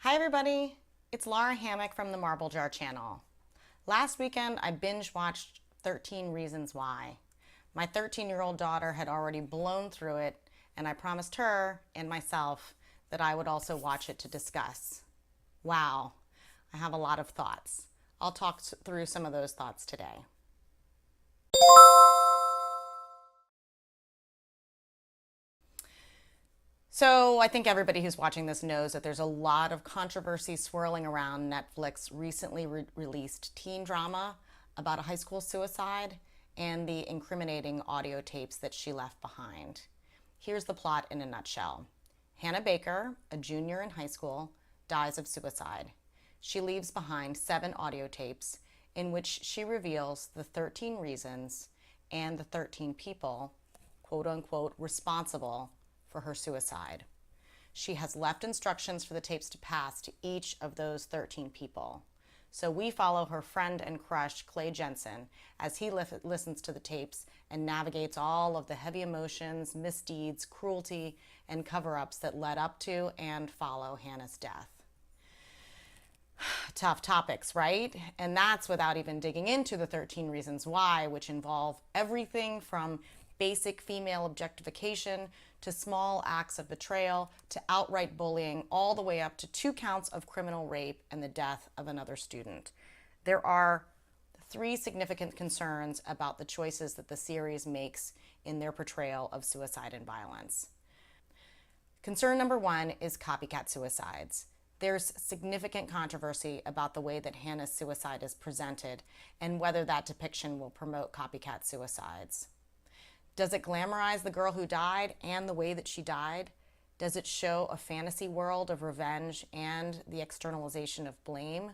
Hi everybody, it's Laura Hammock from the Marble Jar channel. Last weekend I binge watched 13 Reasons Why. My 13-year-old daughter had already blown through it, and I promised her and myself that I would also watch it to discuss. Wow, I have a lot of thoughts. I'll talk through some of those thoughts today. So I think everybody who's watching this knows that there's a lot of controversy swirling around Netflix recently released teen drama about a high school suicide and the incriminating audio tapes that she left behind. Here's the plot in a nutshell. Hannah Baker, a junior in high school, dies of suicide. She leaves behind 7 audio tapes in which she reveals the 13 reasons and the 13 people, quote unquote, responsible for her suicide. She has left instructions for the tapes to pass to each of those 13 people. So we follow her friend and crush, Clay Jensen, as he listens to the tapes and navigates all of the heavy emotions, misdeeds, cruelty, and cover-ups that led up to and follow Hannah's death. Tough topics, right? And that's without even digging into the 13 Reasons Why, which involve everything from basic female objectification to small acts of betrayal to outright bullying, all the way up to 2 counts of criminal rape and the death of another student. There are 3 significant concerns about the choices that the series makes in their portrayal of suicide and violence. Concern number 1 is copycat suicides. There's significant controversy about the way that Hannah's suicide is presented and whether that depiction will promote copycat suicides. Does it glamorize the girl who died and the way that she died? Does it show a fantasy world of revenge and the externalization of blame?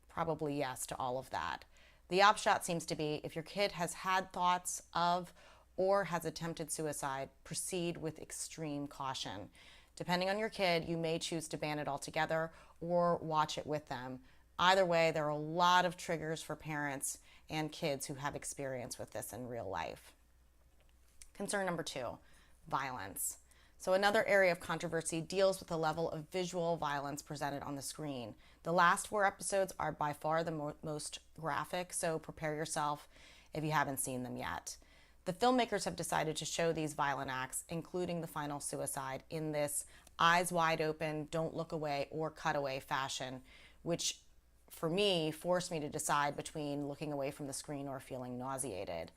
Probably yes to all of that. The upshot seems to be if your kid has had thoughts of or has attempted suicide, proceed with extreme caution. Depending on your kid, you may choose to ban it altogether or watch it with them. Either way, there are a lot of triggers for parents and kids who have experience with this in real life. Concern number 2, violence. So another area of controversy deals with the level of visual violence presented on the screen. The last 4 episodes are by far the most graphic, so prepare yourself if you haven't seen them yet. The filmmakers have decided to show these violent acts, including the final suicide, in this eyes wide open, don't look away or cut away fashion, which for me forced me to decide between looking away from the screen or feeling nauseated.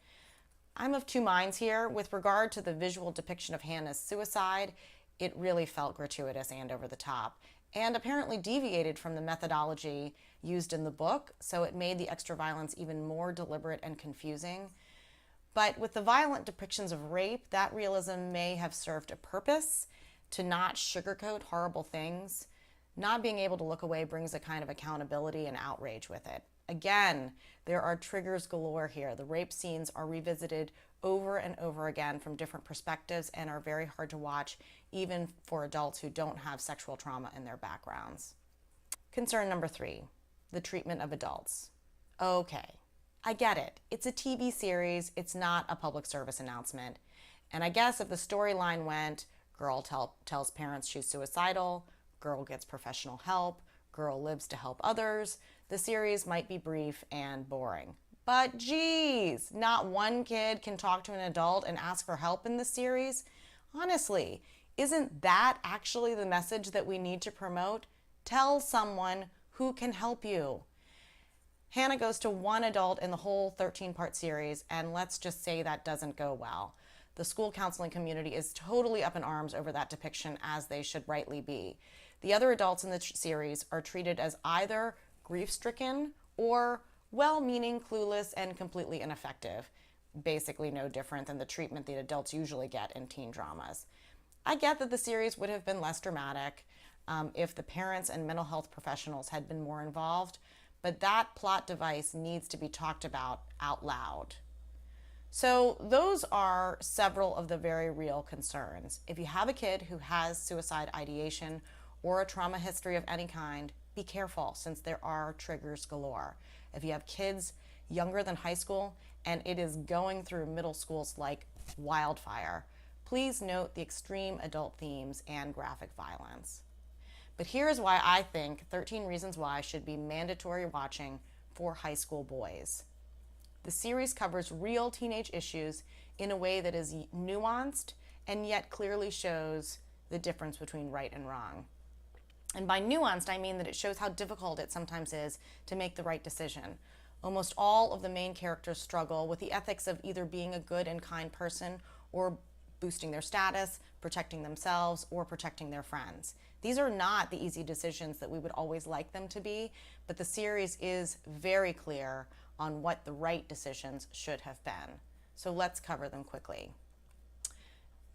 I'm of 2 minds here. With regard to the visual depiction of Hannah's suicide, it really felt gratuitous and over the top, and apparently deviated from the methodology used in the book, so it made the extra violence even more deliberate and confusing. But with the violent depictions of rape, that realism may have served a purpose to not sugarcoat horrible things. Not being able to look away brings a kind of accountability and outrage with it. Again, there are triggers galore here. The rape scenes are revisited over and over again from different perspectives and are very hard to watch, even for adults who don't have sexual trauma in their backgrounds. Concern number 3, the treatment of adults. Okay, I get it. It's a TV series. It's not a public service announcement. And I guess if the storyline went, girl tells parents she's suicidal, girl gets professional help, girl lives to help others, the series might be brief and boring. But geez, not one kid can talk to an adult and ask for help in this series? Honestly, isn't that actually the message that we need to promote? Tell someone who can help you. Hannah goes to 1 adult in the whole 13-part series, and let's just say that doesn't go well. The school counseling community is totally up in arms over that depiction, as they should rightly be. The other adults in the series are treated as either grief-stricken or well-meaning, clueless, and completely ineffective. Basically no different than the treatment that adults usually get in teen dramas. I get that the series would have been less dramatic if the parents and mental health professionals had been more involved, but that plot device needs to be talked about out loud. So those are several of the very real concerns. If you have a kid who has suicide ideation or a trauma history of any kind, be careful, since there are triggers galore. If you have kids younger than high school and it is going through middle schools like wildfire, please note the extreme adult themes and graphic violence. But here's why I think 13 Reasons Why should be mandatory watching for high school boys. The series covers real teenage issues in a way that is nuanced and yet clearly shows the difference between right and wrong. And by nuanced, I mean that it shows how difficult it sometimes is to make the right decision. Almost all of the main characters struggle with the ethics of either being a good and kind person or boosting their status, protecting themselves, or protecting their friends. These are not the easy decisions that we would always like them to be, but the series is very clear on what the right decisions should have been. So let's cover them quickly.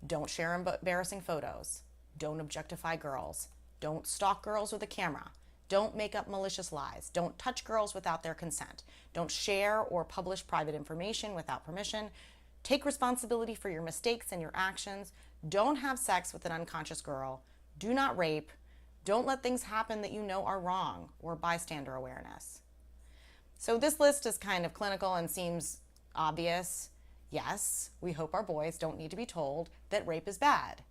Don't share embarrassing photos. Don't objectify girls. Don't stalk girls with a camera. Don't make up malicious lies. Don't touch girls without their consent. Don't share or publish private information without permission. Take responsibility for your mistakes and your actions. Don't have sex with an unconscious girl. Do not rape. Don't let things happen that you know are wrong, or bystander awareness. So this list is kind of clinical and seems obvious. Yes, we hope our boys don't need to be told that rape is bad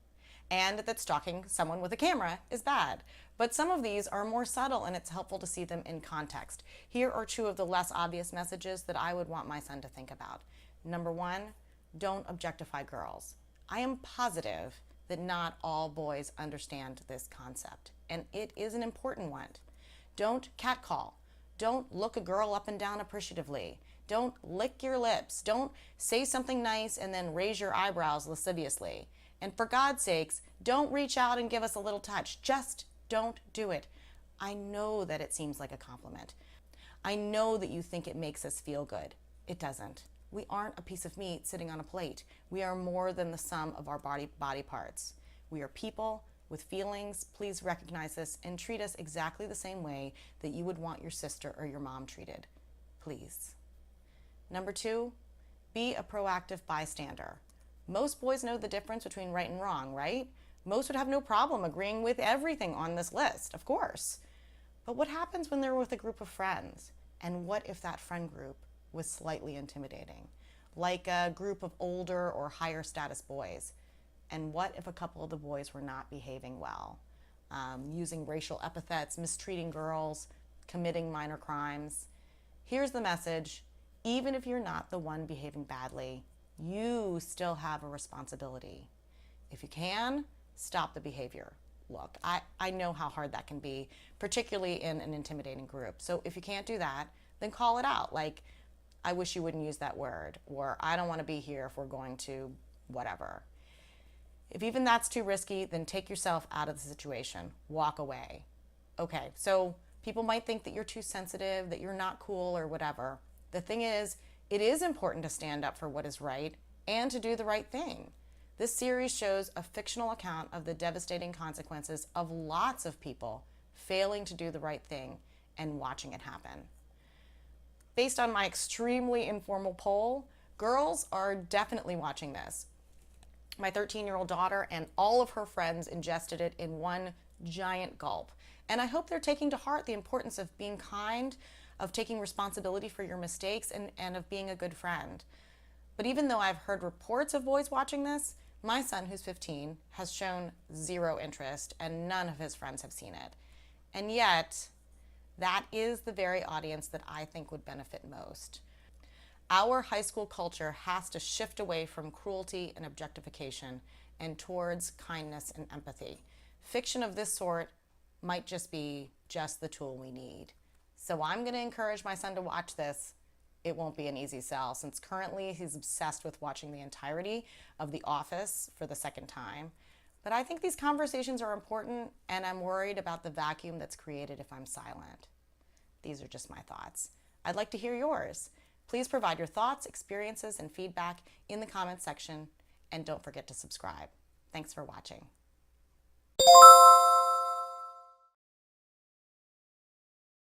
and that stalking someone with a camera is bad. But some of these are more subtle, and it's helpful to see them in context. Here are two of the less obvious messages that I would want my son to think about. Number one, don't objectify girls. I am positive that not all boys understand this concept, and it is an important one. Don't catcall. Don't look a girl up and down appreciatively. Don't lick your lips. Don't say something nice and then raise your eyebrows lasciviously. And for God's sakes, don't reach out and give us a little touch. Just don't do it. I know that it seems like a compliment. I know that you think it makes us feel good. It doesn't. We aren't a piece of meat sitting on a plate. We are more than the sum of our body parts. We are people with feelings. Please recognize this and treat us exactly the same way that you would want your sister or your mom treated. Please. Number two, be a proactive bystander. Most boys know the difference between right and wrong, right? Most would have no problem agreeing with everything on this list, of course. But what happens when they're with a group of friends? And what if that friend group was slightly intimidating, like a group of older or higher status boys? And what if a couple of the boys were not behaving well, using racial epithets, mistreating girls, committing minor crimes? Here's the message. Even if you're not the one behaving badly, you still have a responsibility. If you can, stop the behavior. Look, I know how hard that can be, particularly in an intimidating group. So if you can't do that, then call it out. Like, I wish you wouldn't use that word, or I don't want to be here if we're going to whatever. If even that's too risky, then take yourself out of the situation. Walk away. Okay, so people might think that you're too sensitive, that you're not cool or whatever. The thing is, it is important to stand up for what is right and to do the right thing. This series shows a fictional account of the devastating consequences of lots of people failing to do the right thing and watching it happen. Based on my extremely informal poll, girls are definitely watching this. My 13-year-old daughter and all of her friends ingested it in one giant gulp. And I hope they're taking to heart the importance of being kind, of taking responsibility for your mistakes, and of being a good friend. But even though I've heard reports of boys watching this, my son, who's 15, has shown zero interest, and none of his friends have seen it. And yet, that is the very audience that I think would benefit most. Our high school culture has to shift away from cruelty and objectification and towards kindness and empathy. Fiction of this sort might just be the tool we need. So I'm going to encourage my son to watch this. It won't be an easy sell, since currently he's obsessed with watching the entirety of The Office for the second time. But I think these conversations are important, and I'm worried about the vacuum that's created if I'm silent. These are just my thoughts. I'd like to hear yours. Please provide your thoughts, experiences, and feedback in the comments section, and don't forget to subscribe. Thanks for watching.